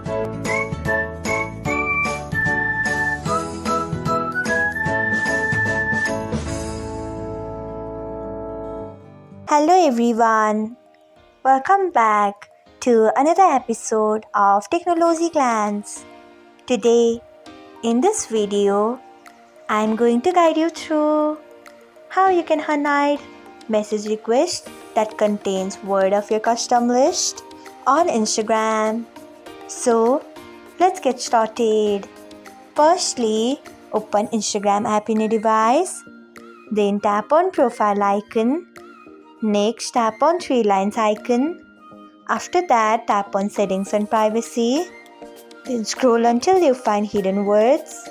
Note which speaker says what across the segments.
Speaker 1: Hello everyone, welcome back to another episode of Technologyglance. Today, in this video, I'm going to guide you through how you can unhide message request that contains word of your custom list on Instagram. So, let's get started. Firstly, open Instagram app in your device, then tap on profile icon. Next, tap on three lines icon. After that, tap on settings and privacy. Then scroll until you find hidden words.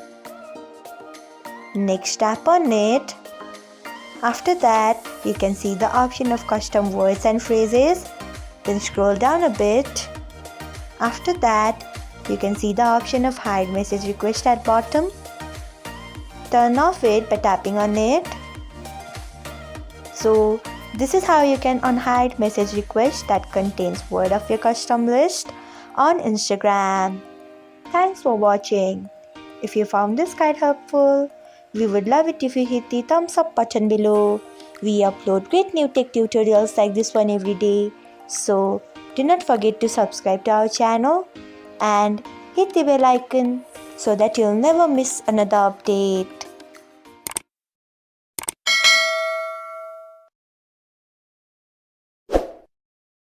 Speaker 1: Next, tap on it. After that, you can see the option of custom words and phrases. Then scroll down a bit. After that, you can see the option of hide message request at bottom. Turn off it by tapping on it. So, this is how you can unhide message request that contains word of your custom list on Instagram. Thanks for watching. If you found this guide helpful, we would love it if you hit the thumbs up button below. We upload great new tech tutorials like this one every day. So do not forget to subscribe to our channel and hit the bell icon so that you'll never miss another update.